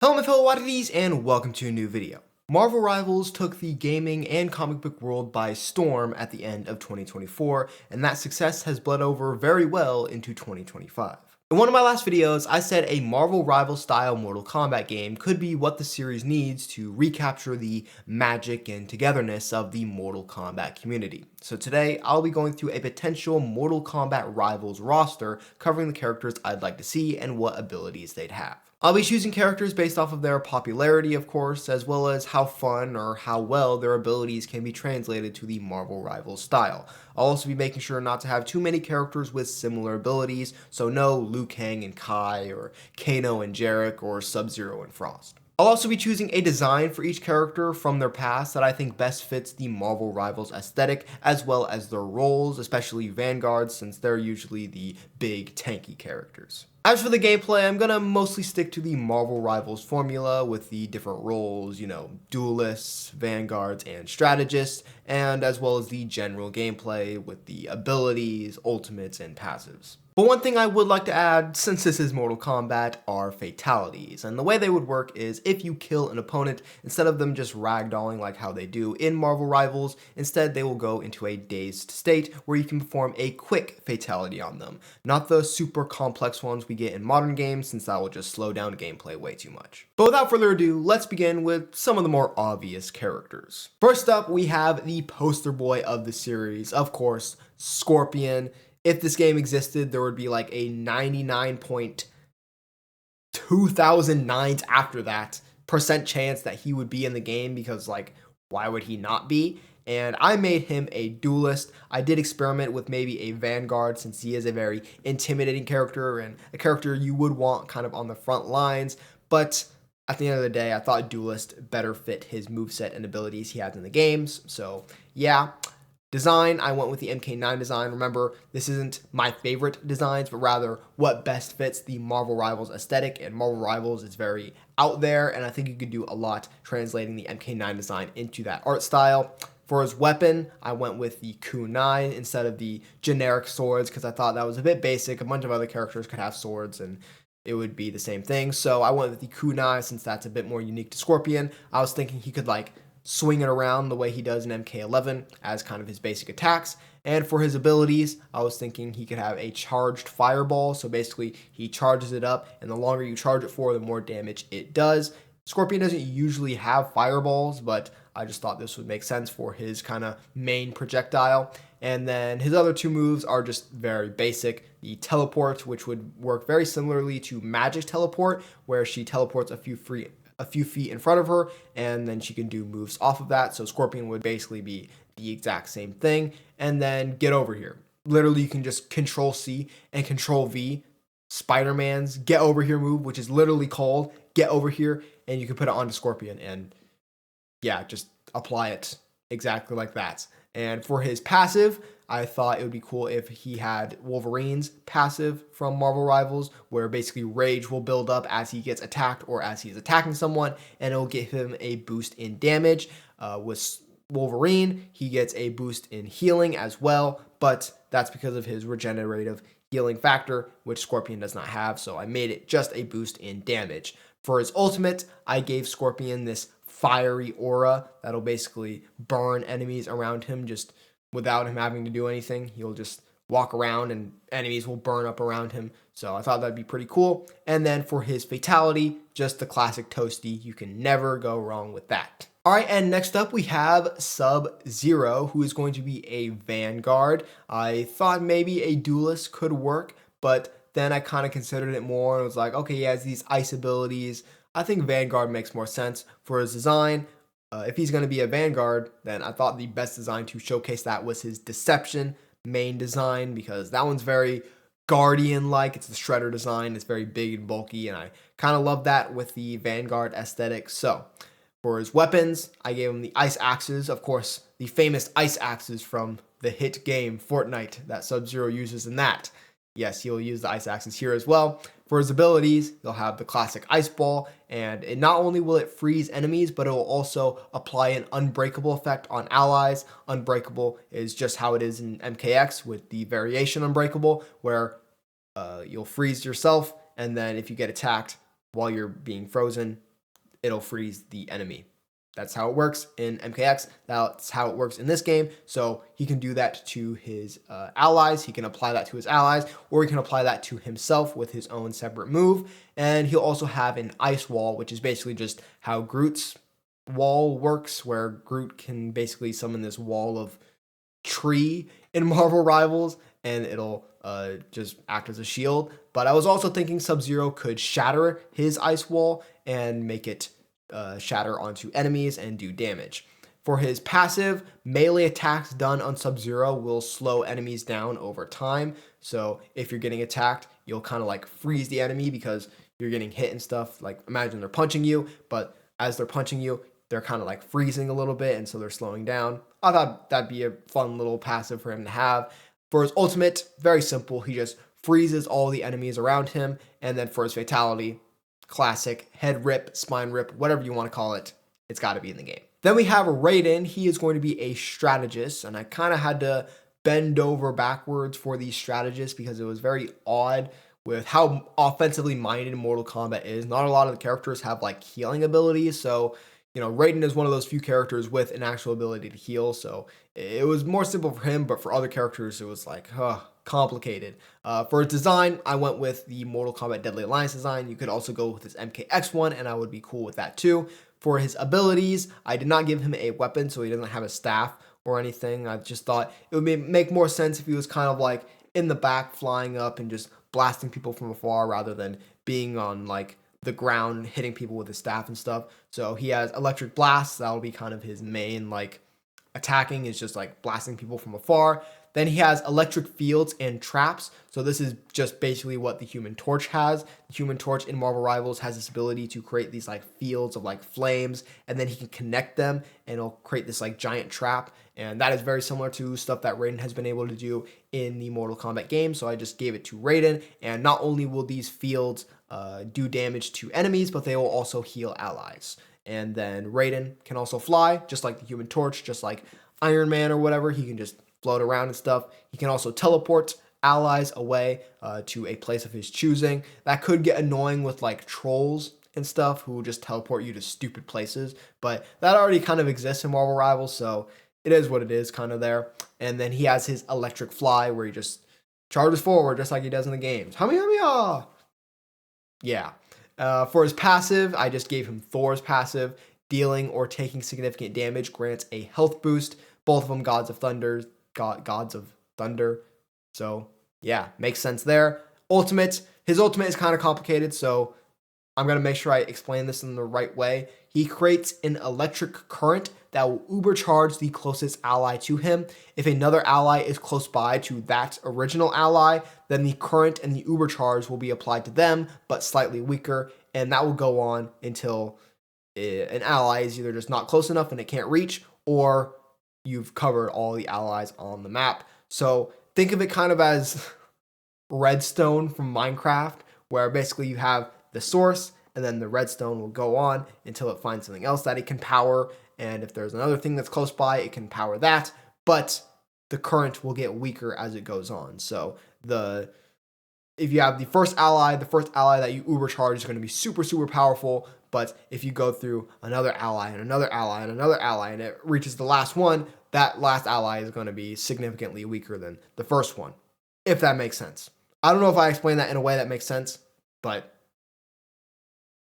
Hello my fellow oddities and welcome to a new video. Marvel Rivals took the gaming and comic book world by storm at the end of 2024, and that success has bled over very well into 2025. In one of my last videos, I said a Marvel Rivals style Mortal Kombat game could be what the series needs to recapture the magic and togetherness of the Mortal Kombat community. So today, I'll be going through a potential Mortal Kombat Rivals roster covering the characters I'd like to see and what abilities they'd have. I'll be choosing characters based off of their popularity, of course, as well as how fun or how well their abilities can be translated to the Marvel Rivals style. I'll also be making sure not to have too many characters with similar abilities, so no Liu Kang and Kai, or Kano and Jarek, or Sub-Zero and Frost. I'll also be choosing a design for each character from their past that I think best fits the Marvel Rivals aesthetic, as well as their roles, especially Vanguards, since they're usually the big tanky characters. As for the gameplay, I'm gonna mostly stick to the Marvel Rivals formula with the different roles, duelists, vanguards, and strategists, and as well as the general gameplay with the abilities, ultimates, and passives. But one thing I would like to add, since this is Mortal Kombat, are fatalities. And the way they would work is if you kill an opponent, instead of them just ragdolling like how they do in Marvel Rivals, instead they will go into a dazed state where you can perform a quick fatality on them. Not the super complex ones we get in modern games, since that will just slow down gameplay way too much. But without further ado, let's begin with some of the more obvious characters. First up, we have the poster boy of the series, of course, Scorpion. If this game existed, there would be like a 99.2009 after that percent chance that he would be in the game, because why would he not be? And I made him a duelist. I did experiment with maybe a Vanguard, since he is a very intimidating character and a character you would want kind of on the front lines, but at the end of the day, I thought duelist better fit his moveset and abilities he has in the games. So yeah. Design, I went with the MK9 design. Remember, this isn't my favorite designs, but rather what best fits the Marvel Rivals aesthetic, and Marvel Rivals is very out there, and I think you could do a lot translating the MK9 design into that art style. For his weapon, I went with the kunai instead of the generic swords, because I thought that was a bit basic. A bunch of other characters could have swords, and it would be the same thing. So I went with the kunai, since that's a bit more unique to Scorpion. I was thinking he could swing it around the way he does in MK11 as kind of his basic attacks. And for his abilities, I was thinking he could have a charged fireball. So basically, he charges it up, and the longer you charge it for, the more damage it does. Scorpion doesn't usually have fireballs, but I just thought this would make sense for his kind of main projectile. And then his other two moves are just very basic. The teleport, which would work very similarly to Magic Teleport, where she teleports a few feet in front of her, and then she can do moves off of that. So Scorpion would basically be the exact same thing. And then Get Over Here. Literally, you can just Control C and Control V Spider-Man's Get Over Here move, which is literally called Get Over Here, and you can put it onto Scorpion, and yeah, just apply it exactly like that. And for his passive, I thought it would be cool if he had Wolverine's passive from Marvel Rivals, where basically rage will build up as he gets attacked or as he's attacking someone, and it'll give him a boost in damage. With Wolverine, he gets a boost in healing as well, but that's because of his regenerative healing factor, which Scorpion does not have, so I made it just a boost in damage. For his ultimate, I gave Scorpion this fiery aura that'll basically burn enemies around him just without him having to do anything. He'll just walk around and enemies will burn up around him. So I thought that'd be pretty cool. And then for his fatality, just the classic toasty. You can never go wrong with that. All right, and next up we have Sub-Zero, who is going to be a Vanguard. I thought maybe a duelist could work, but then I kind of considered it more and was like, okay, he has these ice abilities. I think Vanguard makes more sense for his design. If he's going to be a Vanguard, then I thought the best design to showcase that was his Deception main design, because that one's very Guardian-like. It's the Shredder design. It's very big and bulky, and I kind of love that with the Vanguard aesthetic. So for his weapons, I gave him the Ice Axes. Of course, the famous Ice Axes from the hit game Fortnite that Sub-Zero uses in that. Yes, he'll use the Ice Axes here as well. For his abilities, he'll have the classic Ice Ball, and it not only will it freeze enemies, but it will also apply an unbreakable effect on allies. Unbreakable is just how it is in MKX with the variation Unbreakable, where you'll freeze yourself, and then if you get attacked while you're being frozen, it'll freeze the enemy. That's how it works in MKX. That's how it works in this game. So he can do that to his allies. He can apply that to his allies, or he can apply that to himself with his own separate move. And he'll also have an ice wall, which is basically just how Groot's wall works, where Groot can basically summon this wall of tree in Marvel Rivals, and it'll just act as a shield. But I was also thinking Sub-Zero could shatter his ice wall and make it shatter onto enemies and do damage. For his passive, melee attacks done on Sub-Zero will slow enemies down over time. So if you're getting attacked, you'll kind of like freeze the enemy because you're getting hit and stuff. Like imagine they're punching you, but as they're punching you, they're kind of like freezing a little bit, and so they're slowing down. I thought that'd be a fun little passive for him to have. For his ultimate, very simple. He just freezes all the enemies around him, and then for his fatality, classic head rip, spine rip, whatever you want to call it, it's got to be in the game. Then we have Raiden. He is going to be a strategist, and I kind of had to bend over backwards for these strategists because it was very odd with how offensively minded Mortal Kombat is. Not a lot of the characters have like healing abilities, so Raiden is one of those few characters with an actual ability to heal, so it was more simple for him, but for other characters, it was like, complicated. For his design, I went with the Mortal Kombat Deadly Alliance design. You could also go with his MKX one, and I would be cool with that too. For his abilities, I did not give him a weapon, so he doesn't have a staff or anything. I just thought it would make more sense if he was kind of like in the back, flying up and just blasting people from afar, rather than being on like the ground hitting people with his staff and stuff. So he has electric blasts. That'll be kind of his main like attacking, is just like blasting people from afar. Then he has electric fields and traps. So this is just basically what the Human Torch has. The Human Torch in Marvel Rivals has this ability to create these like fields of like flames, and then he can connect them and it'll create this like giant trap. And that is very similar to stuff that Raiden has been able to do in the Mortal Kombat game. So I just gave it to Raiden. And not only will these fields do damage to enemies, but they will also heal allies. And then Raiden can also fly, just like the Human Torch, just like Iron Man or whatever. He can just float around and stuff. He can also teleport allies away to a place of his choosing. That could get annoying with like trolls and stuff who just teleport you to stupid places, but that already kind of exists in Marvel Rivals, so it is what it is kind of there. And then he has his electric fly where he just charges forward just like he does in the games. Hami. Yeah. For his passive, I just gave him Thor's passive. Dealing or taking significant damage grants a health boost. Both of them gods of thunder. Gods of thunder. So yeah, makes sense there. Ultimate. His ultimate is kind of complicated, so I'm going to make sure I explain this in the right way. He creates an electric current that will ubercharge the closest ally to him. If another ally is close by to that original ally, then the current and the ubercharge will be applied to them, but slightly weaker, and that will go on until an ally is either just not close enough and it can't reach, or you've covered all the allies on the map. So think of it kind of as redstone from Minecraft, where basically you have the source, and then the redstone will go on until it finds something else that it can power. And if there's another thing that's close by, it can power that. But the current will get weaker as it goes on. So if you have the first ally that you ubercharge is going to be super, super powerful. But if you go through another ally and another ally and another ally, and it reaches the last one, that last ally is going to be significantly weaker than the first one, if that makes sense. I don't know if I explained that in a way that makes sense, but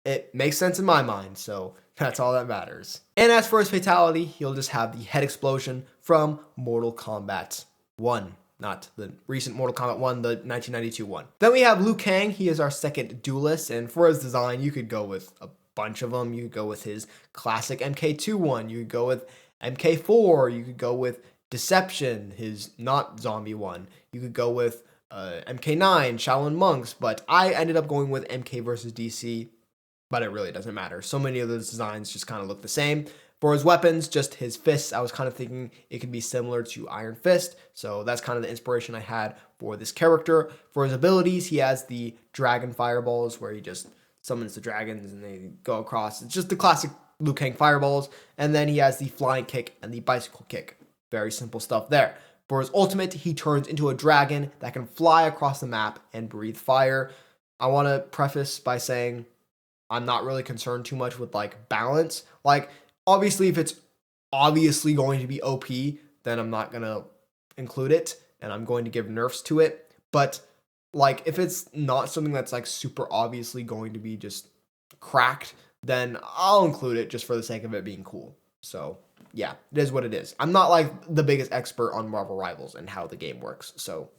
it makes sense in my mind, so that's all that matters. And as for his fatality, he'll just have the head explosion from Mortal Kombat 1. Not the recent Mortal Kombat 1, the 1992 one. Then we have Liu Kang. He is our second duelist, and for his design, you could go with a bunch of them. You could go with his classic MK2 one. You could go with MK4. You could go with Deception, his not zombie one. You could go with MK9, Shaolin Monks, but I ended up going with MK versus DC, but it really doesn't matter. So many of those designs just kind of look the same. For his weapons, just his fists, I was kind of thinking it could be similar to Iron Fist, so that's kind of the inspiration I had for this character. For his abilities, he has the Dragon Fireballs, where he just summons the dragons and they go across. It's just the classic Liu Kang Fireballs, and then he has the Flying Kick and the Bicycle Kick. Very simple stuff there. For his ultimate, he turns into a dragon that can fly across the map and breathe fire. I want to preface by saying I'm not really concerned too much with like balance. Like obviously if it's obviously going to be OP, then I'm not going to include it and I'm going to give nerfs to it. But like if it's not something that's like super obviously going to be just cracked, then I'll include it just for the sake of it being cool. So yeah, it is what it is. I'm not like the biggest expert on Marvel Rivals and how the game works. So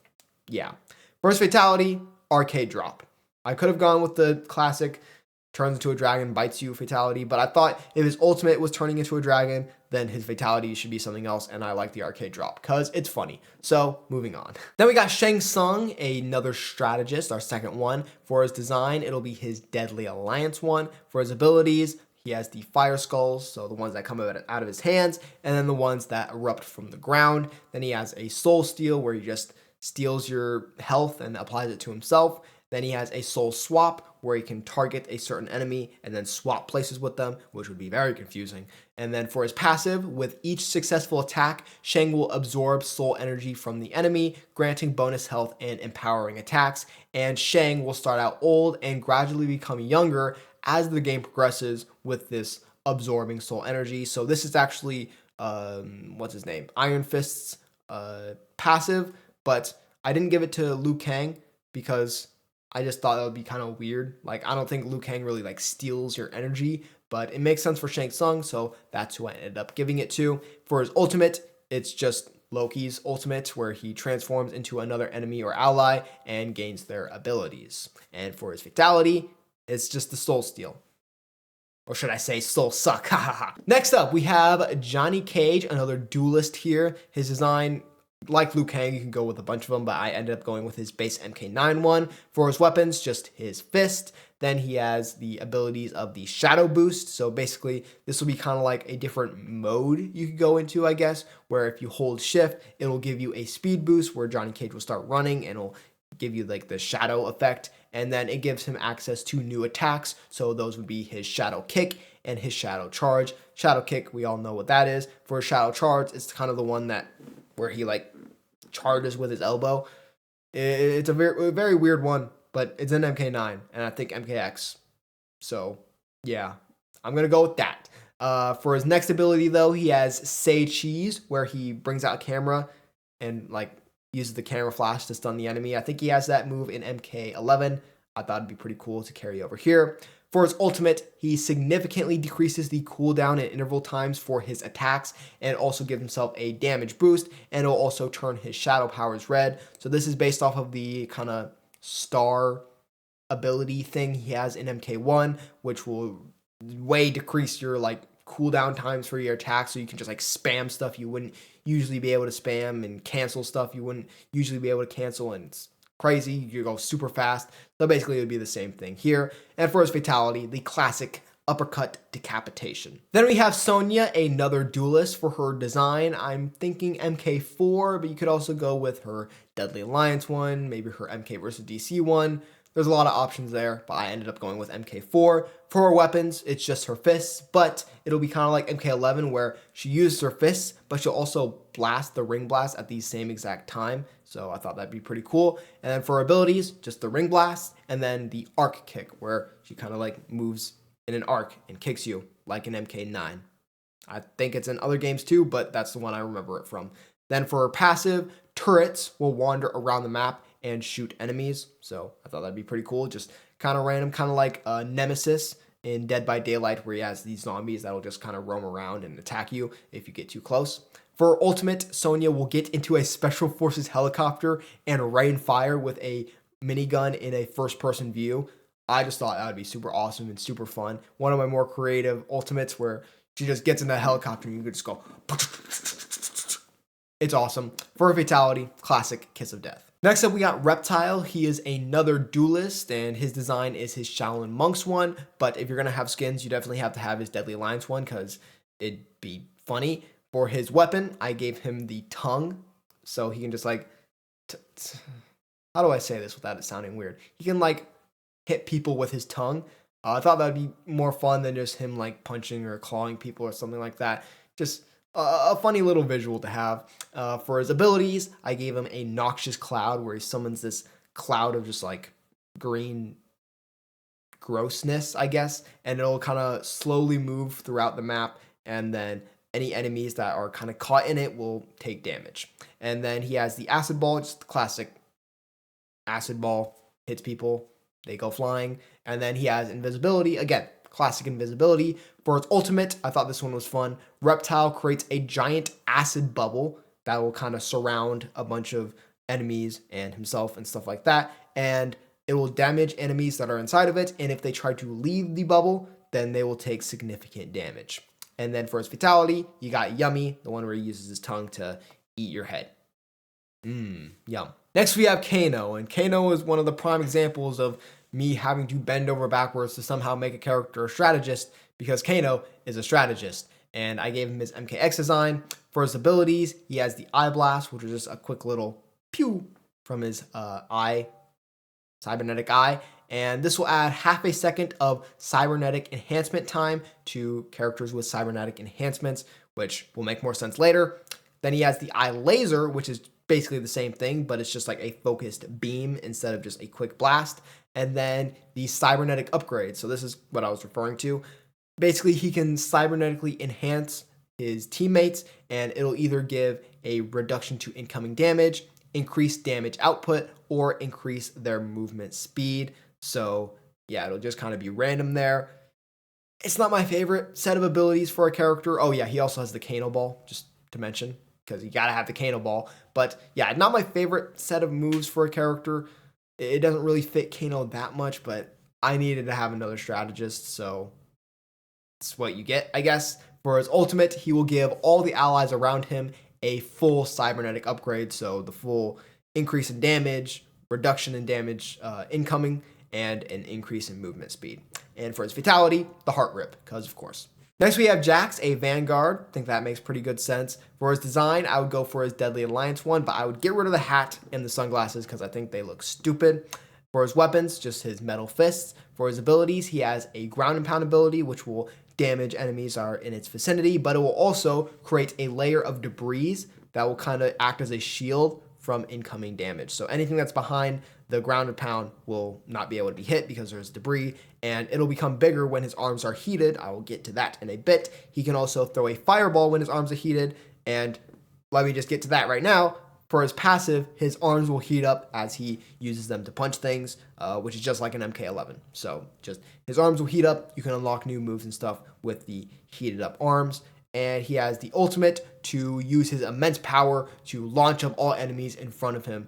yeah. First fatality, arcade drop. I could have gone with the classic turns into a dragon, bites you fatality, but I thought if his ultimate was turning into a dragon, then his fatality should be something else, and I like the arcade drop because it's funny. So moving on. Then we got Shang Tsung, another strategist, our second one. For his design, it'll be his Deadly Alliance one. For his abilities, he has the fire skulls, so the ones that come out of his hands, and then the ones that erupt from the ground. Then he has a soul steal where he just steals your health and applies it to himself. Then he has a soul swap where he can target a certain enemy and then swap places with them, which would be very confusing. And then for his passive, with each successful attack, Shang will absorb soul energy from the enemy, granting bonus health and empowering attacks. And Shang will start out old and gradually become younger as the game progresses with this absorbing soul energy. So this is actually, what's his name? Iron Fist's passive, but I didn't give it to Liu Kang because I just thought that would be kind of weird. Like, I don't think Liu Kang really like steals your energy, but it makes sense for Shang Tsung, so that's who I ended up giving it to. For his ultimate, it's just Loki's ultimate, where he transforms into another enemy or ally and gains their abilities. And for his fatality, it's just the soul steal. Or should I say soul suck? Next up, we have Johnny Cage, another duelist here. His design, like Liu Kang, you can go with a bunch of them, but I ended up going with his base MK9 one. For his weapons, just his fist. Then he has the abilities of the shadow boost. So basically, this will be kind of like a different mode you could go into, I guess, where if you hold shift, it'll give you a speed boost where Johnny Cage will start running and it'll give you like the shadow effect. And then it gives him access to new attacks. So those would be his shadow kick and his shadow charge. Shadow kick, we all know what that is. For his shadow charge, it's kind of the one that where he like charges with his elbow. It's a very weird one, but it's in MK9 and I think MKX. So yeah, I'm gonna go with that. For his next ability though, he has Say Cheese, where he brings out a camera and like uses the camera flash to stun the enemy. I think he has that move in MK11. I thought it'd be pretty cool to carry over here. For his ultimate, he significantly decreases the cooldown and interval times for his attacks and also gives himself a damage boost, and it'll also turn his shadow powers red. So this is based off of the kind of star ability thing he has in MK1, which will way decrease your like cooldown times for your attacks, so you can just like spam stuff you wouldn't usually be able to spam and cancel stuff you wouldn't usually be able to cancel, and it's crazy. You go super fast. So basically it would be the same thing here. And for his fatality, the classic uppercut decapitation. Then we have Sonya, another duelist. For her design, I'm thinking MK4, but you could also go with her Deadly Alliance one, maybe her MK versus DC one. There's a lot of options there, but I ended up going with MK4. For her weapons, it's just her fists, but it'll be kind of like MK11 where she uses her fists, but she'll also blast the ring blast at the same exact time. So I thought that'd be pretty cool. And then for her abilities, just the ring blast and then the arc kick where she kind of like moves in an arc and kicks you like an MK9. I think it's in other games too, but that's the one I remember it from. Then for her passive, turrets will wander around the map and shoot enemies. So I thought that'd be pretty cool. Just kind of random, kind of like Nemesis in Dead by Daylight, where he has these zombies that'll just kind of roam around and attack you if you get too close. For ultimate, Sonya will get into a special forces helicopter and rain fire with a minigun in a first-person view. I just thought that would be super awesome and super fun. One of my more creative ultimates where she just gets in that helicopter and you could just go. It's awesome. For a fatality, classic Kiss of Death. Next up, we got Reptile. He is another duelist, and his design is his Shaolin Monks one. But if you're going to have skins, you definitely have to have his Deadly Alliance one because it'd be funny. For his weapon, I gave him the tongue. So he can just like... how do I say this without it sounding weird? He can like hit people with his tongue. I thought that'd be more fun than just him like punching or clawing people or something like that. Just a funny little visual to have. For his abilities, I gave him a Noxious Cloud where he summons this cloud of just like green grossness, I guess, and it'll kind of slowly move throughout the map, and then any enemies that are kind of caught in it will take damage. And then he has the acid ball, just the classic acid ball, hits people, they go flying. And then he has invisibility, again, classic invisibility. For its ultimate, I thought this one was fun. Reptile creates a giant acid bubble that will kind of surround a bunch of enemies and himself and stuff like that. And it will damage enemies that are inside of it. And if they try to leave the bubble, then they will take significant damage. And then for his fatality, you got Yummy, the one where he uses his tongue to eat your head. Yum. Next we have Kano, and Kano is one of the prime examples of me having to bend over backwards to somehow make a character a strategist, because Kano is a strategist. And I gave him his MKX design. For his abilities, he has the Eye Blast, which is just a quick little pew from his eye, cybernetic eye. And this will add half a second of cybernetic enhancement time to characters with cybernetic enhancements, which will make more sense later. Then he has the Eye Laser, which is basically the same thing, but it's just like a focused beam instead of just a quick blast. And then the cybernetic upgrade. So this is what I was referring to. Basically, he can cybernetically enhance his teammates, and it'll either give a reduction to incoming damage, increase damage output, or increase their movement speed. So yeah, it'll just kind of be random there. It's not my favorite set of abilities for a character. Oh yeah, he also has the Kano Ball, just to mention, because you gotta have the Kano Ball. But yeah, not my favorite set of moves for a character. It doesn't really fit Kano that much, but I needed to have another strategist, so it's what you get, I guess. For his ultimate, he will give all the allies around him a full cybernetic upgrade, so the full increase in damage, reduction in damage incoming, and an increase in movement speed. And for his fatality, the heart rip, because of course. Next we have Jax, a Vanguard. I think that makes pretty good sense. For his design, I would go for his Deadly Alliance one, but I would get rid of the hat and the sunglasses because I think they look stupid. For his weapons, just his metal fists. For his abilities, he has a ground and pound ability, which will damage enemies that are in its vicinity, but it will also create a layer of debris that will kind of act as a shield from incoming damage. So anything that's behind the ground and pound will not be able to be hit because there's debris, and it'll become bigger when his arms are heated. I will get to that in a bit. He can also throw a fireball when his arms are heated, and let me just get to that right now. For his passive, his arms will heat up as he uses them to punch things, which is just like an MK11. So just his arms will heat up. You can unlock new moves and stuff with the heated up arms. And he has the ultimate to use his immense power to launch up all enemies in front of him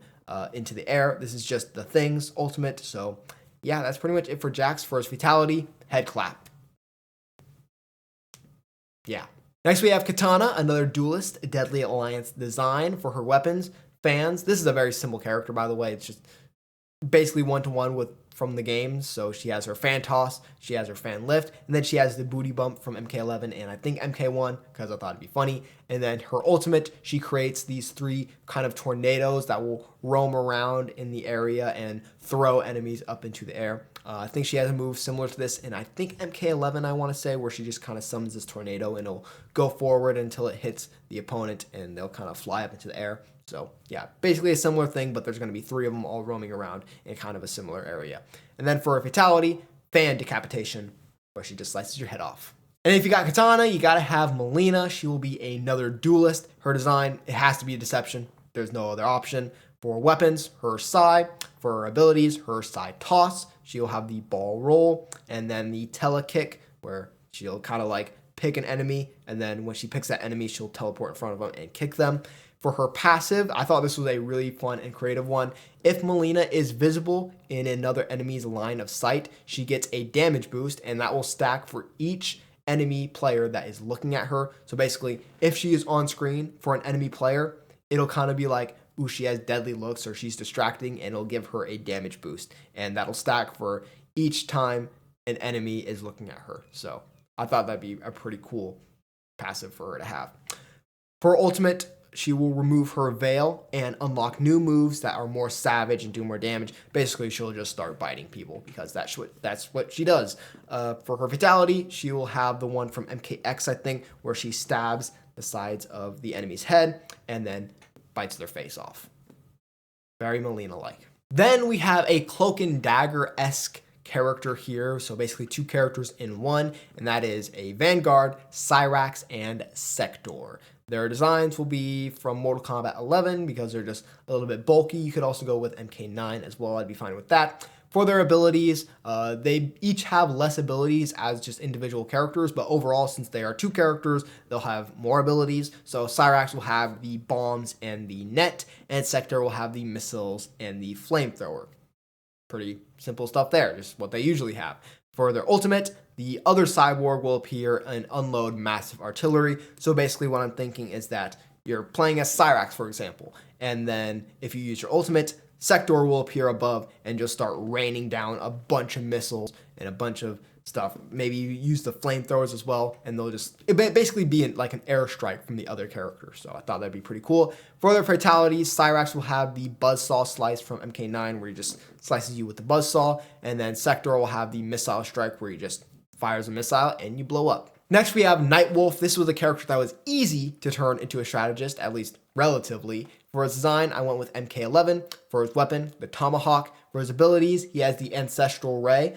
into the air. This is just the Thing's ultimate. So yeah, that's pretty much it for Jax. For his fatality, head clap. Yeah. Next we have Kitana, another duelist, a Deadly Alliance design. For her weapons, fans. This is a very simple character, by the way. It's just basically one-to-one with from the games. So she has her fan toss, she has her fan lift, and then she has the booty bump from MK11 and I think MK1, because I thought it'd be funny. And then her ultimate, she creates these three kind of tornadoes that will roam around in the area and throw enemies up into the air. I think she has a move similar to this, and I think MK11, I want to say, where she just kind of summons this tornado and it'll go forward until it hits the opponent and they'll kind of fly up into the air. So yeah, basically a similar thing, but there's going to be three of them all roaming around in kind of a similar area. And then for a fatality, fan decapitation, where she just slices your head off. And if you got Kitana, you got to have Mileena. She will be another duelist. Her design, it has to be a deception. There's no other option. For weapons, her Sai. For her abilities, her Sai toss. She'll have the ball roll, and then the telekick, where she'll kind of like pick an enemy, and then when she picks that enemy, she'll teleport in front of them and kick them. For her passive, I thought this was a really fun and creative one. If Mileena is visible in another enemy's line of sight, she gets a damage boost, and that will stack for each enemy player that is looking at her. So basically, if she is on screen for an enemy player, it'll kind of be like, ooh, she has deadly looks or she's distracting, and it'll give her a damage boost. And that'll stack for each time an enemy is looking at her. So I thought that'd be a pretty cool passive for her to have. For ultimate, she will remove her veil and unlock new moves that are more savage and do more damage. Basically, she'll just start biting people because that's what she does. For her fatality, she will have the one from MKX, I think, where she stabs the sides of the enemy's head and then bites their face off. Very Mileena-like. Then we have a cloak and dagger-esque character here. So basically 2 characters in one, and that is a Vanguard, Cyrax, and Sektor. Their designs will be from Mortal Kombat 11 because they're just a little bit bulky. You could also go with MK9 as well. I'd be fine with that. For their abilities, they each have less abilities as just individual characters, but overall, since they are 2 characters, they'll have more abilities. So Cyrax will have the bombs and the net, and Sektor will have the missiles and the flamethrower. Pretty simple stuff there, just what they usually have. For their ultimate, the other cyborg will appear and unload massive artillery. So basically what I'm thinking is that you're playing as Cyrax, for example, and then if you use your ultimate, Sektor will appear above and just start raining down a bunch of missiles and a bunch of stuff. Maybe you use the flamethrowers as well, and they'll just basically be like an airstrike from the other characters. So I thought that'd be pretty cool. For their fatalities, Cyrax will have the buzzsaw slice from MK9, where he just slices you with the buzzsaw, and then Sektor will have the missile strike, where he just fires a missile and you blow up. Next, we have Nightwolf. This was a character that was easy to turn into a strategist, at least relatively. For his design, I went with MK11. For his weapon, the Tomahawk. For his abilities, he has the Ancestral Ray,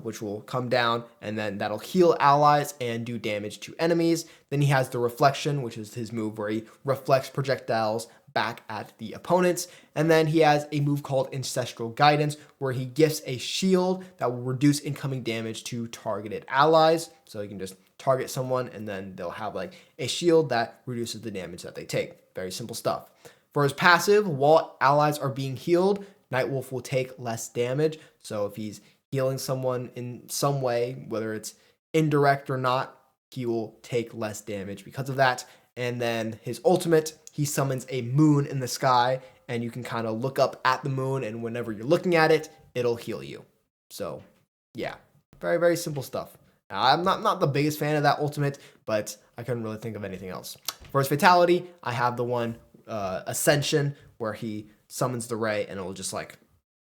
which will come down, and then that'll heal allies and do damage to enemies. Then he has the Reflection, which is his move where he reflects projectiles back at the opponents. And then he has a move called Ancestral Guidance, where he gifts a shield that will reduce incoming damage to targeted allies. So you can just target someone, and then they'll have like a shield that reduces the damage that they take. Very simple stuff. For his passive, while allies are being healed, Nightwolf will take less damage. So if he's healing someone in some way, whether it's indirect or not, he will take less damage because of that. And then his ultimate, he summons a moon in the sky, and you can kind of look up at the moon, and whenever you're looking at it, it'll heal you. So yeah, very, very simple stuff. Now, I'm not the biggest fan of that ultimate, but I couldn't really think of anything else. For his fatality, I have the one Ascension, where he summons the ray and it will just like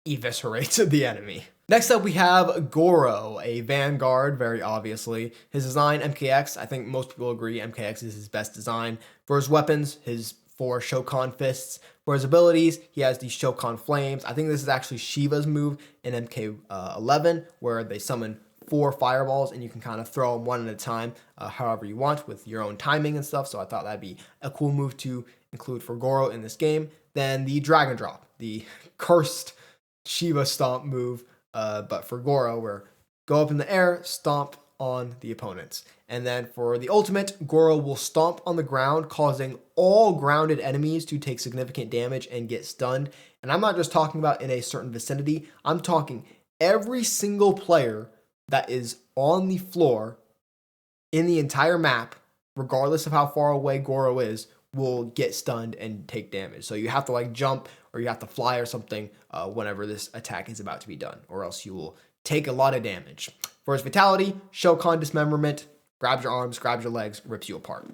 eviscerate the enemy. Next up, we have Goro, a Vanguard, very obviously. His design, MKX. I think most people agree MKX is his best design. For his weapons, his 4 Shokan fists. For his abilities, he has the Shokan flames. I think this is actually Shiva's move in MK11, where they summon 4 fireballs, and you can kind of throw them one at a time, however you want, with your own timing and stuff. So I thought that'd be a cool move to include for Goro in this game. Then the Dragon Drop, the cursed Shiva stomp move, but for Goro, where go up in the air, stomp on the opponents. And then for the ultimate, Goro will stomp on the ground, causing all grounded enemies to take significant damage and get stunned. And I'm not just talking about in a certain vicinity, I'm talking every single player that is on the floor in the entire map, regardless of how far away Goro is, will get stunned and take damage. So you have to like jump, or you have to fly or something whenever this attack is about to be done, or else you will take a lot of damage. For his fatality, Shokan Dismemberment, grabs your arms, grabs your legs, rips you apart.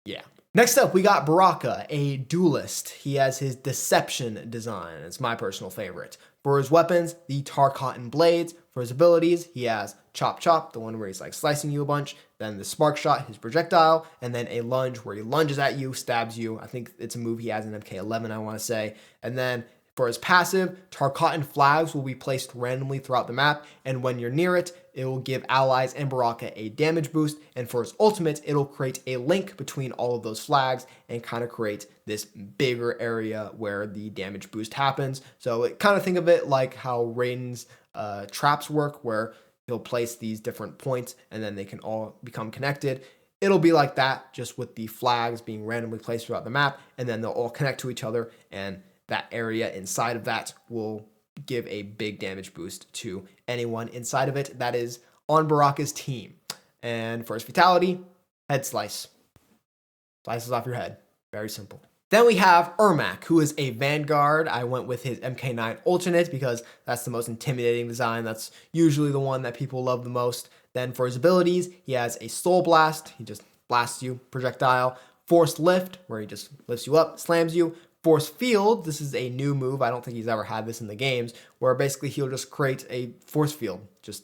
Yeah. Next up, we got Baraka, a duelist. He has his Deception design. It's my personal favorite. For his weapons, the Tarkatan blades. For his abilities, he has Chop Chop, the one where he's like slicing you a bunch, then the Spark Shot, his projectile, and then a lunge where he lunges at you, stabs you. I think it's a move he has in MK11, I want to say. And then for his passive, Tarkatan flags will be placed randomly throughout the map, and when you're near it, it will give allies and Baraka a damage boost. And for his ultimate, it'll create a link between all of those flags and kind of create this bigger area where the damage boost happens. So kind of think of it like how Raiden's traps work, where he'll place these different points and then they can all become connected. It'll be like that, just with the flags being randomly placed throughout the map, and then they'll all connect to each other, and that area inside of that will give a big damage boost to anyone inside of it that is on Baraka's team. And for his fatality, head slice. Slices off your head. Very simple. Then we have Ermac, who is a Vanguard. I went with his MK9 alternate because that's the most intimidating design. That's usually the one that people love the most. Then for his abilities, he has a Soul Blast. He just blasts you, projectile. Force Lift, where he just lifts you up, slams you. Force Field, this is a new move. I don't think he's ever had this in the games, where basically he'll just create a force field just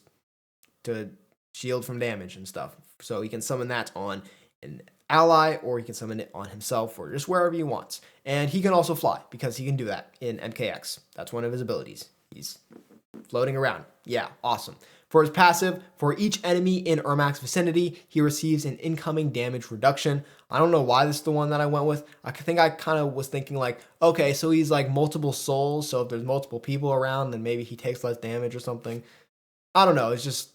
to shield from damage and stuff. So he can summon that on an ally, or he can summon it on himself, or just wherever he wants. And he can also fly, because he can do that in MKX. That's one of his abilities. He's floating around. Yeah, awesome. For his passive, for each enemy in Ermac's vicinity, he receives an incoming damage reduction. I don't know why this is the one that I went with. I think I kind of was thinking like, okay, so he's like multiple souls, so if there's multiple people around, then maybe he takes less damage or something. I don't know, it's just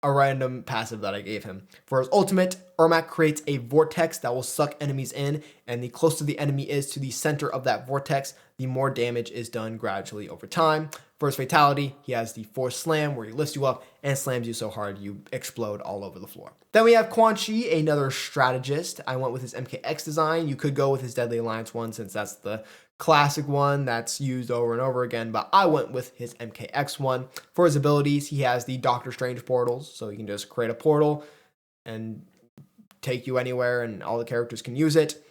a random passive that I gave him. For his ultimate, Ermac creates a vortex that will suck enemies in, and the closer the enemy is to the center of that vortex, the more damage is done gradually over time. For his fatality, he has the Force Slam, where he lifts you up and slams you so hard you explode all over the floor. Then we have Quan Chi, another strategist. I went with his MKX design. You could go with his Deadly Alliance one, since that's the classic one that's used over and over again, but I went with his MKX one. For his abilities, he has the Doctor Strange portals, so you can just create a portal and take you anywhere, and all the characters can use it.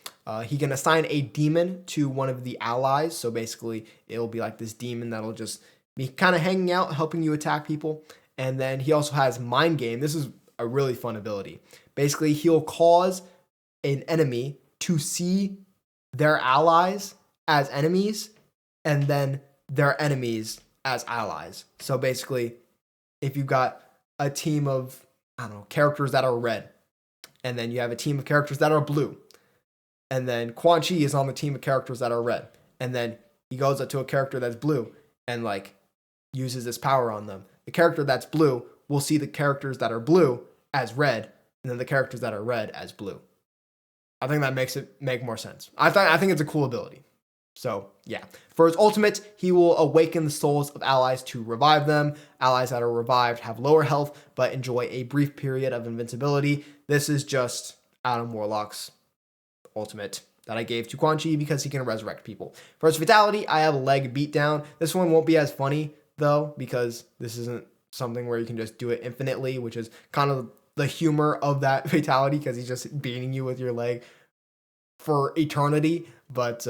He can assign a demon to one of the allies, so basically it'll be like this demon that'll just be kind of hanging out, helping you attack people. And then he also has Mind Game. This is a really fun ability. Basically, he'll cause an enemy to see their allies as enemies, and then their enemies as allies. So basically, if you've got a team of, I don't know, characters that are red, and then you have a team of characters that are blue, and then Quan Chi is on the team of characters that are red, and then he goes up to a character that's blue and like uses this power on them. The character that's blue will see the characters that are blue as red, and then the characters that are red as blue. I think that makes it make more sense. I think it's a cool ability. So yeah, for his ultimate, he will awaken the souls of allies to revive them. Allies that are revived have lower health, but enjoy a brief period of invincibility. This is just Adam Warlock's ultimate that I gave to Quan Chi because he can resurrect people. For his fatality, I have a leg beatdown. This one won't be as funny though, because this isn't something where you can just do it infinitely, which is kind of the humor of that fatality, because he's just beating you with your leg for eternity. But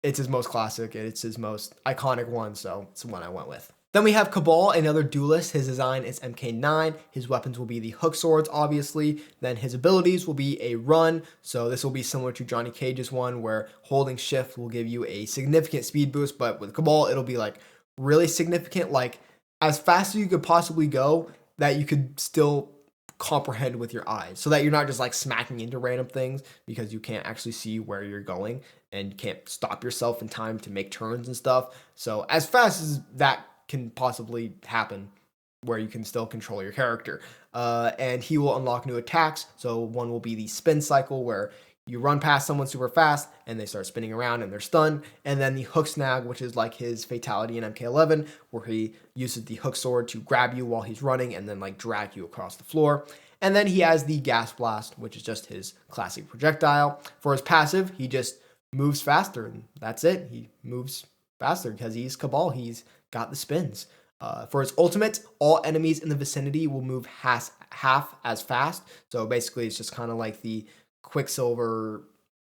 it's his most classic, it's his most iconic one, so it's the one I went with. Then we have Kabal, another duelist. His design is MK9. His weapons will be the hook swords, obviously. Then his abilities will be a run. So this will be similar to Johnny Cage's one, where holding shift will give you a significant speed boost. But with Kabal, it'll be like really significant, like as fast as you could possibly go, that you could still comprehend with your eyes, so that you're not just like smacking into random things because you can't actually see where you're going and you can't stop yourself in time to make turns and stuff. So as fast as that can possibly happen, where you can still control your character. And he will unlock new attacks. So one will be the spin cycle, where you run past someone super fast and they start spinning around and they're stunned. And then the hook snag, which is like his fatality in MK11, where he uses the hook sword to grab you while he's running and then like drag you across the floor. And then he has the gas blast, which is just his classic projectile. For his passive, he just moves faster, and that's it. He moves faster because he's Kabal. He's got the spins. For his ultimate, all enemies in the vicinity will move half as fast. So basically, it's just kind of like the Quicksilver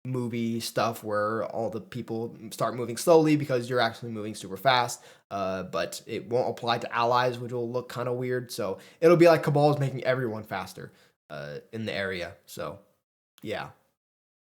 movie stuff, where all the people start moving slowly because you're actually moving super fast. But it won't apply to allies, which will look kind of weird. So it'll be like Kabal is making everyone faster in the area. So yeah,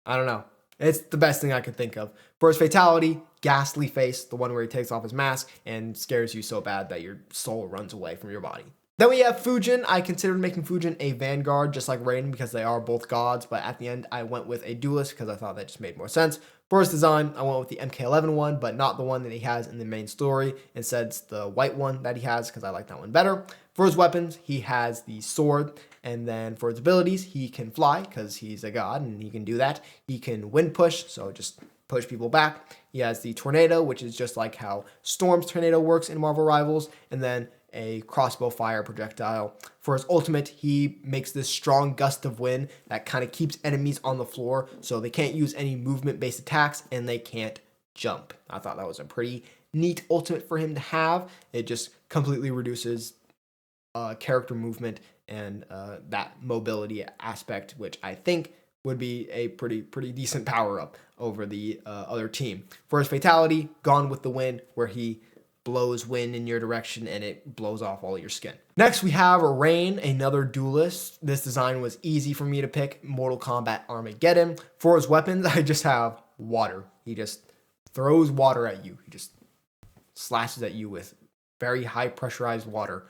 I don't know. It's the best thing I could think of. For his fatality, ghastly face, the one where he takes off his mask and scares you so bad that your soul runs away from your body. Then we have Fujin. I considered making Fujin a vanguard, just like Raiden, because they are both gods, but at the end I went with a duelist because I thought that just made more sense. For his design, I went with the MK11 one, but not the one that he has in the main story. Instead, it's the white one that he has because I like that one better. For his weapons, he has the sword, and then for his abilities, he can fly because he's a god and he can do that. He can wind push, so just push people back. He has the tornado, which is just like how Storm's tornado works in Marvel Rivals, and then a crossbow fire projectile. For his ultimate, he makes this strong gust of wind that kind of keeps enemies on the floor, so they can't use any movement-based attacks and they can't jump. I thought that was a pretty neat ultimate for him to have. It just completely reduces character movement and that mobility aspect, which I think would be a pretty decent power-up over the other team. For his fatality, Gone with the Wind, where he blows wind in your direction and it blows off all your skin. Next, we have Rain, another duelist. This design was easy for me to pick. Mortal Kombat Armageddon. For his weapons, I just have water. He just throws water at you. He just slashes at you with very high pressurized water.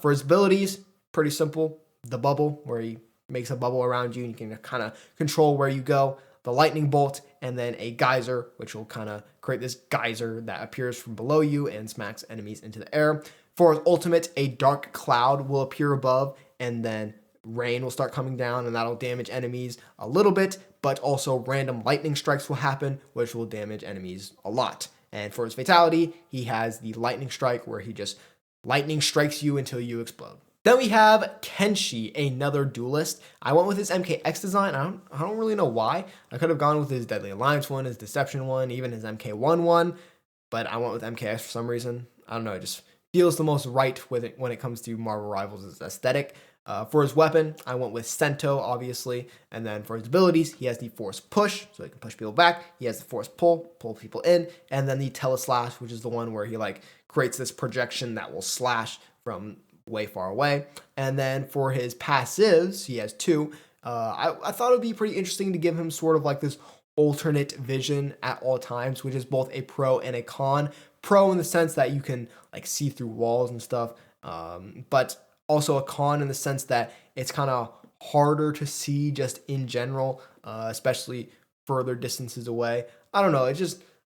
For his abilities, pretty simple. The bubble, where he makes a bubble around you and you can kind of control where you go. The lightning bolt, and then a geyser, which will kind of create this geyser that appears from below you and smacks enemies into the air. For his ultimate, a dark cloud will appear above, and then rain will start coming down, and that'll damage enemies a little bit, but also random lightning strikes will happen, which will damage enemies a lot. And for his fatality, he has the lightning strike, where he just lightning strikes you until you explode. Then we have Kenshi, another duelist. I went with his MKX design. I don't really know why. I could have gone with his Deadly Alliance one, his Deception one, even his MK1 one, but I went with MKX for some reason. I don't know, it just feels the most right with it when it comes to Marvel Rivals' aesthetic. For his weapon, I went with Sento, obviously, and then for his abilities, he has the Force Push, so he can push people back. He has the Force Pull, pull people in, and then the Teleslash, which is the one where he creates this projection that will slash from way far away. And then for his passives, he has two. I thought it would be pretty interesting to give him sort of this alternate vision at all times, which is both a pro and a con. Pro in the sense that you can see through walls and stuff, but also a con in the sense that it's kind of harder to see just in general, especially further distances away. I don't know.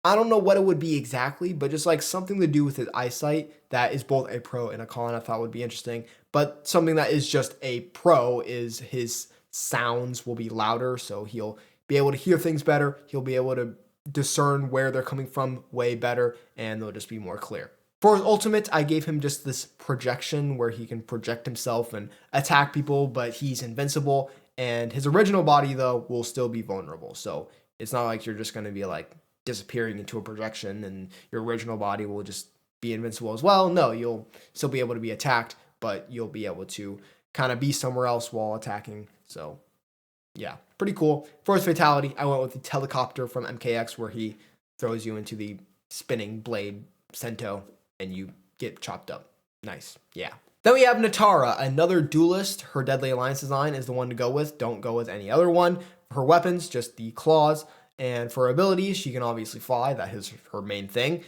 I don't know what it would be exactly, but just something to do with his eyesight that is both a pro and a con, I thought would be interesting. But something that is just a pro is his sounds will be louder, so he'll be able to hear things better. He'll be able to discern where they're coming from way better, and they'll just be more clear. For his ultimate, I gave him just this projection where he can project himself and attack people, but he's invincible. And his original body, though, will still be vulnerable. So it's not like you're just going to be disappearing into a projection and your original body will just be invincible as well. No, you'll still be able to be attacked, but you'll be able to kind of be somewhere else while attacking. So yeah, pretty cool. For his fatality, I went with the Helicopter from MKX, where he throws you into the spinning blade Sento and you get chopped up. Nice. Yeah. Then we have Nitara, another duelist. Her Deadly Alliance design is the one to go with. Don't go with any other one. For her weapons, just the claws. And for her abilities, she can obviously fly. That is her main thing.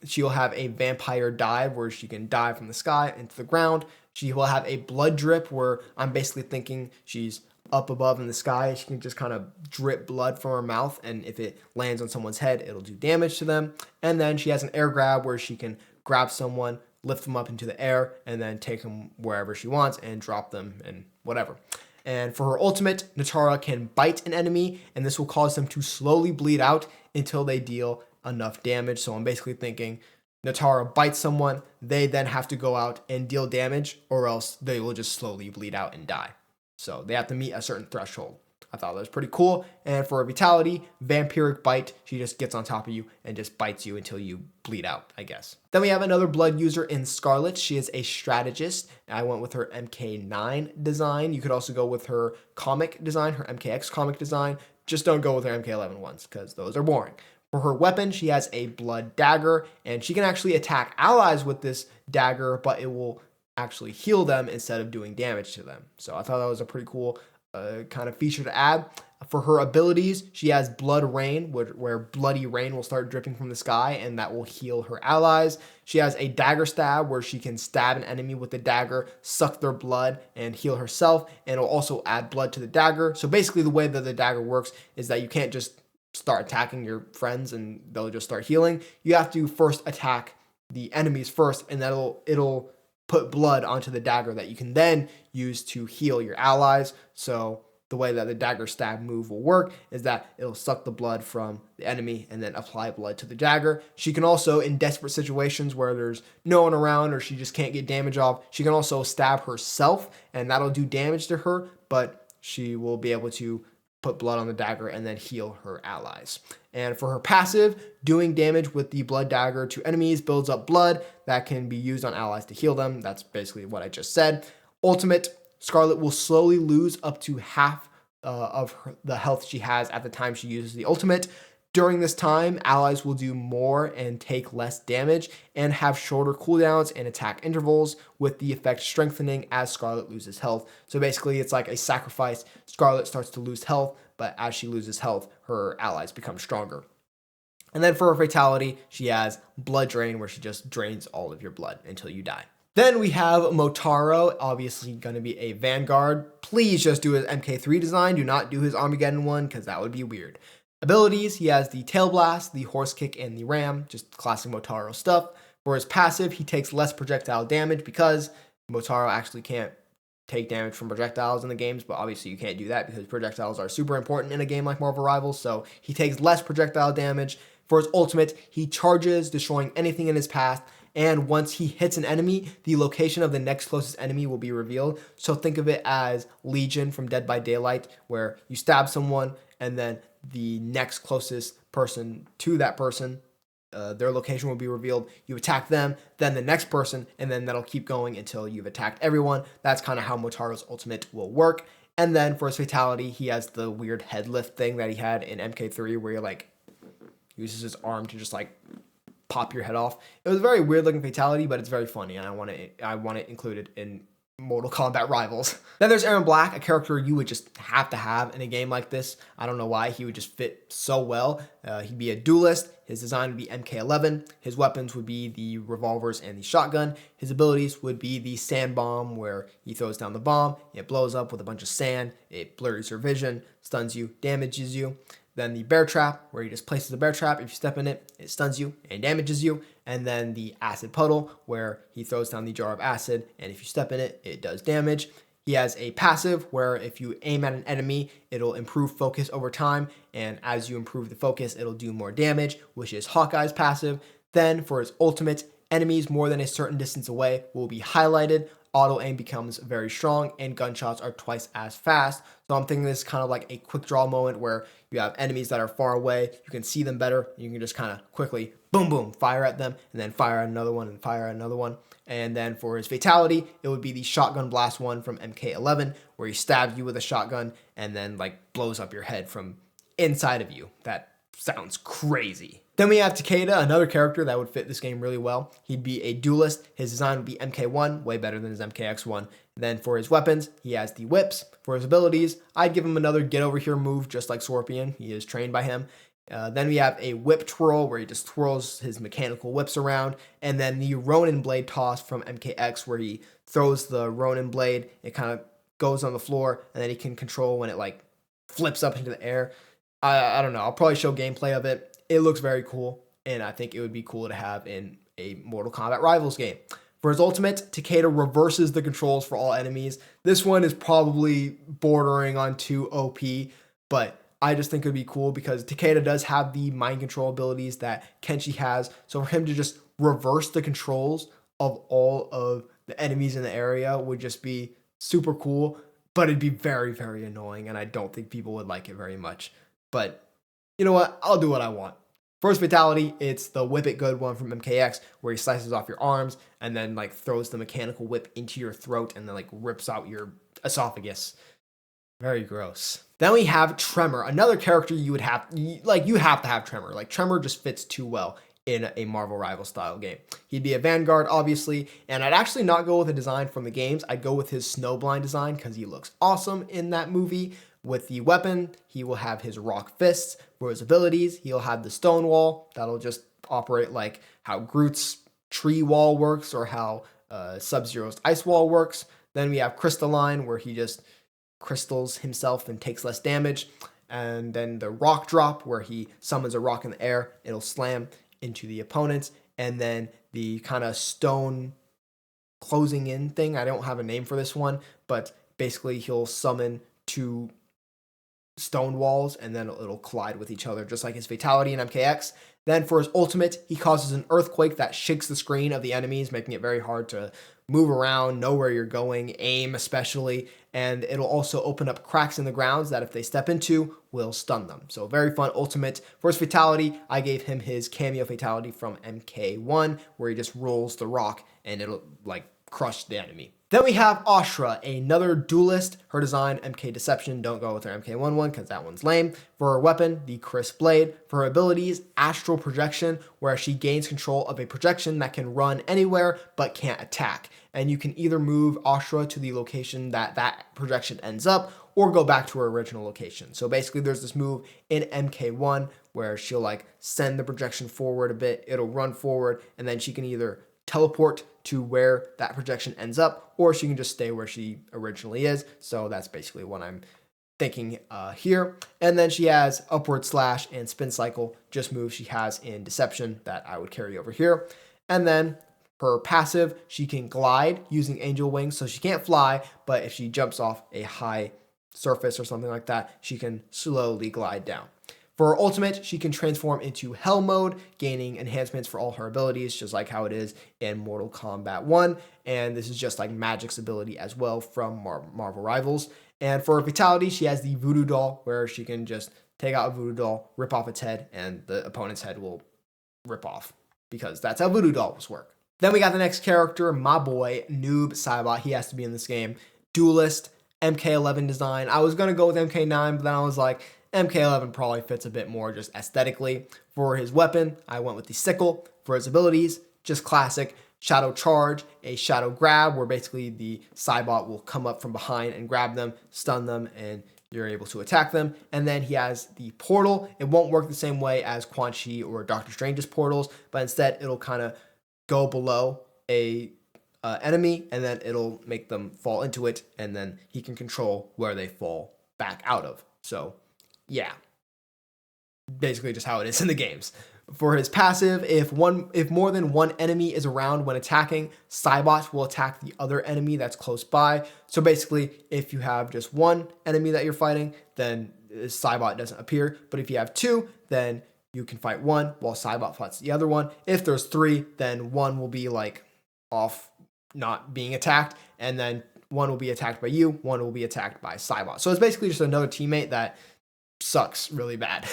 She'll have a vampire dive, where she can dive from the sky into the ground. She will have a blood drip, where I'm basically thinking she's up above in the sky. She can just kind of drip blood from her mouth, and if it lands on someone's head, it'll do damage to them. And then she has an air grab, where she can grab someone, lift them up into the air, and then take them wherever she wants and drop them and whatever. And for her ultimate, Nitara can bite an enemy, and this will cause them to slowly bleed out until they deal enough damage. So I'm basically thinking Nitara bites someone, they then have to go out and deal damage, or else they will just slowly bleed out and die. So they have to meet a certain threshold. I thought that was pretty cool. And for a vitality, vampiric bite, she just gets on top of you and just bites you until you bleed out, I guess. Then we have another blood user in Skarlet. She is a strategist. I went with her MK9 design. You could also go with her comic design, her MKX comic design. Just don't go with her MK11 ones, because those are boring. For her weapon, she has a blood dagger, and she can actually attack allies with this dagger, but it will actually heal them instead of doing damage to them. So I thought that was a pretty cool kind of feature to add. For her abilities, she has Blood Rain, where bloody rain will start dripping from the sky, and that will heal her allies. She has a Dagger Stab, where she can stab an enemy with the dagger, suck their blood, and heal herself, and it'll also add blood to the dagger. So basically the way that the dagger works is that you can't just start attacking your friends and they'll just start healing. You have to first attack the enemies first, and it'll put blood onto the dagger that you can then use to heal your allies. So the way that the dagger stab move will work is that it'll suck the blood from the enemy and then apply blood to the dagger. She can also, in desperate situations where there's no one around or she just can't get damage off, she can also stab herself, and that'll do damage to her, but she will be able to put blood on the dagger and then heal her allies. And for her passive, doing damage with the blood dagger to enemies builds up blood that can be used on allies to heal them. That's basically what I just said. Ultimate, Skarlet will slowly lose up to half the health she has at the time she uses the ultimate. During this time, allies will do more and take less damage and have shorter cooldowns and attack intervals, with the effect strengthening as Skarlet loses health. So basically, it's like a sacrifice. Skarlet starts to lose health, but as she loses health, her allies become stronger. And then for her fatality, she has Blood Drain, where she just drains all of your blood until you die. Then we have Motaro, obviously going to be a Vanguard. Please just do his MK3 design. Do not do his Armageddon one, because that would be weird. Abilities, he has the Tail Blast, the Horse Kick, and the Ram, just classic Motaro stuff. For his passive, he takes less projectile damage because Motaro actually can't take damage from projectiles in the games, but obviously you can't do that because projectiles are super important in a game like Marvel Rivals, so he takes less projectile damage. For his ultimate, he charges, destroying anything in his path, and once he hits an enemy, the location of the next closest enemy will be revealed. So think of it as Legion from Dead by Daylight, where you stab someone, and then the next closest person to that person, their location will be revealed. You attack them, then the next person, and then that'll keep going until you've attacked everyone. That's kind of how Motaro's ultimate will work. And then for his fatality, he has the weird head lift thing that he had in MK3, where he like uses his arm to just like pop your head off. It was a very weird looking fatality, but it's very funny, and I want it included in Mortal Kombat Rivals. Then there's Erron Black, a character you would just have to have in a game like this. I don't know why, he would just fit so well. He'd be a duelist. His design would be MK11. His weapons would be the revolvers and the shotgun. His abilities would be the sand bomb, where he throws down the bomb, it blows up with a bunch of sand, it blurs your vision, stuns you, damages you. Then the bear trap, where he just places a bear trap. If you step in it, it stuns you and damages you. And then the acid puddle, where he throws down the jar of acid, and if you step in it, it does damage. He has a passive where if you aim at an enemy, it'll improve focus over time, and as you improve the focus, it'll do more damage, which is Hawkeye's passive. Then for his ultimate, enemies more than a certain distance away will be highlighted. Auto aim becomes very strong, and gunshots are twice as fast. So I'm thinking this is kind of like a quick draw moment where you have enemies that are far away, you can see them better, you can just kind of quickly boom boom fire at them, and then fire at another one and fire at another one. And then for his fatality, it would be the shotgun blast one from MK11, where he stabs you with a shotgun and then like blows up your head from inside of you. That sounds crazy. Then we have Takeda, another character that would fit this game really well. He'd be a duelist. His design would be MK1, way better than his MKX1. Then for his weapons, he has the whips. For his abilities, I'd give him another get over here move, just like Scorpion. He is trained by him. Then we have a whip twirl, where he just twirls his mechanical whips around. And then the Ronin blade toss from MKX, where he throws the Ronin blade. It kind of goes on the floor, and then he can control when it like flips up into the air. I don't know. I'll probably show gameplay of it. It looks very cool, and I think it would be cool to have in a Mortal Kombat Rivals game. For his ultimate, Takeda reverses the controls for all enemies. This one is probably bordering on too OP, but I just think it would be cool because Takeda does have the mind control abilities that Kenshi has. So for him to just reverse the controls of all of the enemies in the area would just be super cool, but it'd be very, very annoying, and I don't think people would like it very much. But you know what? I'll do what I want. First fatality, it's the whip it good one from MKX, where he slices off your arms and then like throws the mechanical whip into your throat and then like rips out your esophagus. Very gross. Then we have Tremor, another character you would have, like you have to have Tremor. Like Tremor just fits too well in a Marvel Rival style game. He'd be a Vanguard, obviously, and I'd actually not go with a design from the games. I'd go with his Snowblind design because he looks awesome in that movie. With the weapon, he will have his rock fists. For his abilities, he'll have the stone wall. That'll just operate like how Groot's tree wall works or how Sub-Zero's ice wall works. Then we have Crystalline, where he just crystals himself and takes less damage. And then the rock drop, where he summons a rock in the air. It'll slam into the opponents. And then the kind of stone closing in thing. I don't have a name for this one, but basically he'll summon two stone walls and then it'll collide with each other, just like his fatality in MKX. Then for his ultimate, he causes an earthquake that shakes the screen of the enemies, making it very hard to move around, know where you're going, aim especially, and it'll also open up cracks in the grounds that if they step into, will stun them. So very fun ultimate. For his fatality, I gave him his cameo fatality from MK1, where he just rolls the rock and it'll like crush the enemy. Then we have Ashrah, another duelist. Her design, MK Deception. Don't go with her MK1 one because that one's lame. For her weapon, the Crisp Blade. For her abilities, Astral Projection, where she gains control of a projection that can run anywhere but can't attack. And you can either move Ashrah to the location that projection ends up or go back to her original location. So basically there's this move in MK1 where she'll like send the projection forward a bit, it'll run forward, and then she can either teleport to where that projection ends up, or she can just stay where she originally is. So that's basically what I'm thinking here. And then she has Upward Slash and Spin Cycle, just moves she has in Deception that I would carry over here. And then her passive, she can glide using Angel Wings, so she can't fly, but if she jumps off a high surface or something like that, she can slowly glide down. For her ultimate, she can transform into Hell Mode, gaining enhancements for all her abilities, just like how it is in Mortal Kombat 1. And this is just like Magic's ability as well from Marvel Rivals. And for her Fatality, she has the Voodoo Doll, where she can just take out a Voodoo Doll, rip off its head, and the opponent's head will rip off, because that's how Voodoo Dolls work. Then we got the next character, my boy, Noob Saibot. He has to be in this game. Duelist, MK11 design. I was going to go with MK9, but then I was like, MK11 probably fits a bit more just aesthetically. For his weapon, I went with the sickle. For his abilities, just classic. Shadow Charge, a Shadow Grab, where basically the Saibot will come up from behind and grab them, stun them, and you're able to attack them. And then he has the Portal. It won't work the same way as Quan Chi or Doctor Strange's portals, but instead it'll kind of go below a enemy, and then it'll make them fall into it, and then he can control where they fall back out of. So yeah, basically just how it is in the games. For his passive, if more than one enemy is around when attacking, Saibot will attack the other enemy that's close by. So basically, if you have just one enemy that you're fighting, then Saibot doesn't appear. But if you have two, then you can fight one while Saibot fights the other one. If there's three, then one will be like off, not being attacked, and then one will be attacked by you, one will be attacked by Saibot. So it's basically just another teammate that sucks really bad.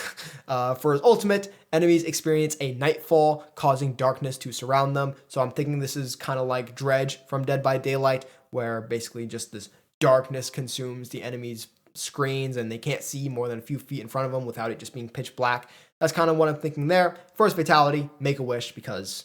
For his ultimate, enemies experience a nightfall, causing darkness to surround them. So I'm thinking this is kind of like Dredge from Dead by Daylight, where basically just this darkness consumes the enemy's screens and they can't see more than a few feet in front of them without it just being pitch black. That's kind of what I'm thinking there. First fatality, Make-A-Wish, because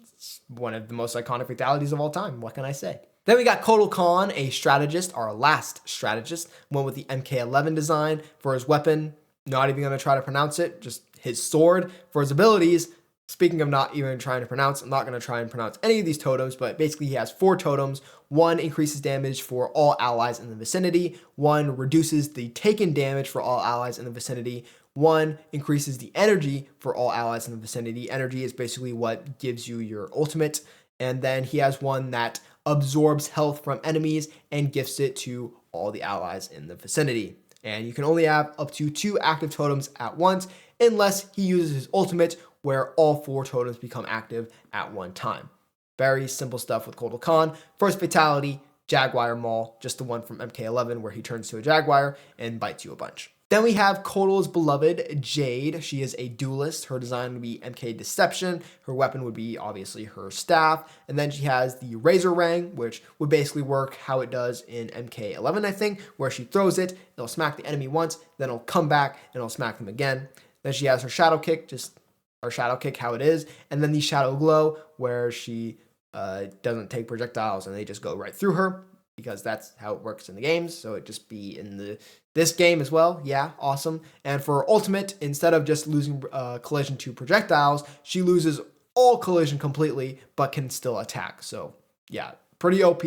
it's one of the most iconic fatalities of all time. What can I say? Then we got Kotal Kahn, a strategist, our last strategist. Went with the MK11 design. For his weapon, not even going to try to pronounce it, just his sword. For his abilities, speaking of not even trying to pronounce, I'm not going to try and pronounce any of these totems, but basically he has 4 totems. 1 increases damage for all allies in the vicinity. 1 reduces the taken damage for all allies in the vicinity. 1 increases the energy for all allies in the vicinity. Energy is basically what gives you your ultimate. And then he has 1 that absorbs health from enemies and gifts it to all the allies in the vicinity. And you can only have up to 2 active totems at once unless he uses his ultimate, where all 4 totems become active at one time. Very simple stuff with Kotal Kahn. First fatality, Jaguar Maul, just the one from MK11 where he turns to a Jaguar and bites you a bunch. Then we have Kotal's beloved Jade. She is a duelist. Her design would be MK Deception. Her weapon would be obviously her staff. And then she has the Razor Rang, which would basically work how it does in MK11, I think, where she throws it, it'll smack the enemy once, then it'll come back and it'll smack them again. Then she has her Shadow Kick, just her Shadow Kick how it is. And then the Shadow Glow, where she doesn't take projectiles and they just go right through her, because that's how it works in the games. So it just be in this game as well. Yeah, awesome. And for ultimate, instead of just losing collision to projectiles, she loses all collision completely, but can still attack. So yeah, pretty OP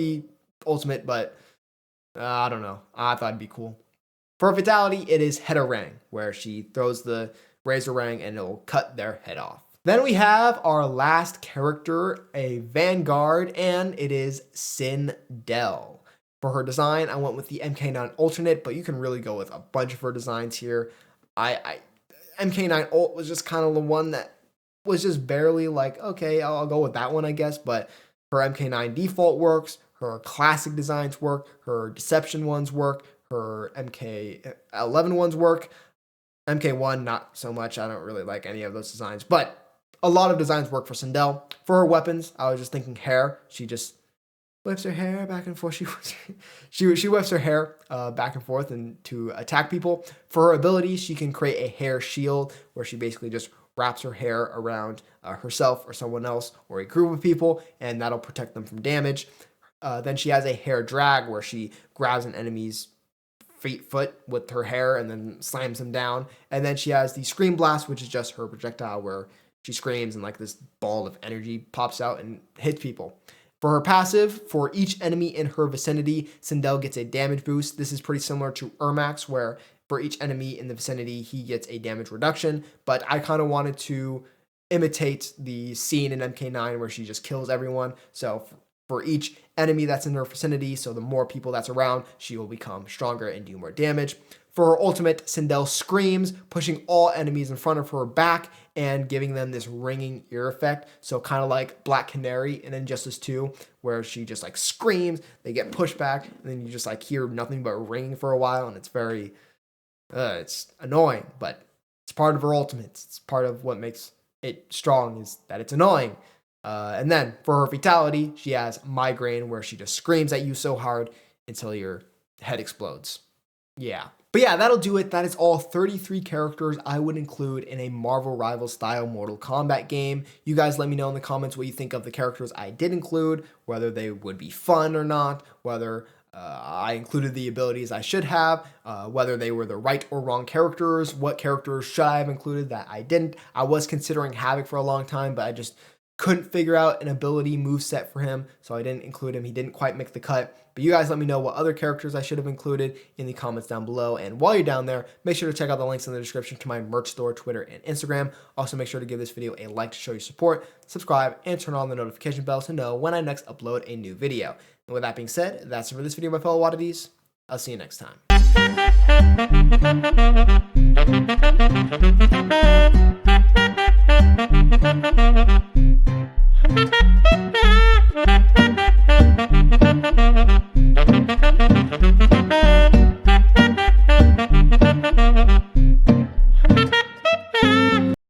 ultimate, but I don't know. I thought it'd be cool. For fatality, it is Headarang, where she throws the Razor Rang and it'll cut their head off. Then we have our last character, a Vanguard, and it is Sindel. For her design, I went with the MK9 alternate, but you can really go with a bunch of her designs here. MK9 alt was just kind of the one that was just barely like, okay, I'll go with that one, I guess. But her MK9 default works, her classic designs work, her deception ones work, her MK11 ones work. MK1, not so much. I don't really like any of those designs, but a lot of designs work for Sindel. For her weapons, I was just thinking hair. She just whips her hair back and forth. She whips her hair back and forth and to attack people. For her ability, she can create a hair shield where she basically just wraps her hair around herself or someone else or a group of people, and that'll protect them from damage. Then she has a hair drag where she grabs an enemy's foot with her hair and then slams them down. And then she has the Scream Blast, which is just her projectile where she screams and like this ball of energy pops out and hits people. For her passive, for each enemy in her vicinity, Sindel gets a damage boost. This is pretty similar to Ermac's, where for each enemy in the vicinity, he gets a damage reduction. But I kind of wanted to imitate the scene in MK9 where she just kills everyone. So for each enemy that's in her vicinity, so the more people that's around, she will become stronger and do more damage. For her ultimate, Sindel screams, pushing all enemies in front of her back and giving them this ringing ear effect. So kind of like Black Canary in Injustice 2, where she just like screams, they get pushed back, and then you just like hear nothing but ringing for a while, and it's very, it's annoying, but it's part of her ultimates. It's part of what makes it strong is that it's annoying. And then for her fatality, she has Migraine, where she just screams at you so hard until your head explodes. Yeah. But yeah, that'll do it. That is all 33 characters I would include in a Marvel Rivals style Mortal Kombat game. You guys let me know in the comments what you think of the characters I did include, whether they would be fun or not, whether I included the abilities I should have, whether they were the right or wrong characters, what characters should I have included that I didn't. I was considering Havoc for a long time, but I just couldn't figure out an ability moveset for him, so I didn't include him. He didn't quite make the cut. But you guys let me know what other characters I should have included in the comments down below. And while you're down there, make sure to check out the links in the description to my merch store, Twitter, and Instagram. Also, make sure to give this video a like to show your support, subscribe, and turn on the notification bell to know when I next upload a new video. And with that being said, that's it for this video, my fellow oddities. I'll see you next time.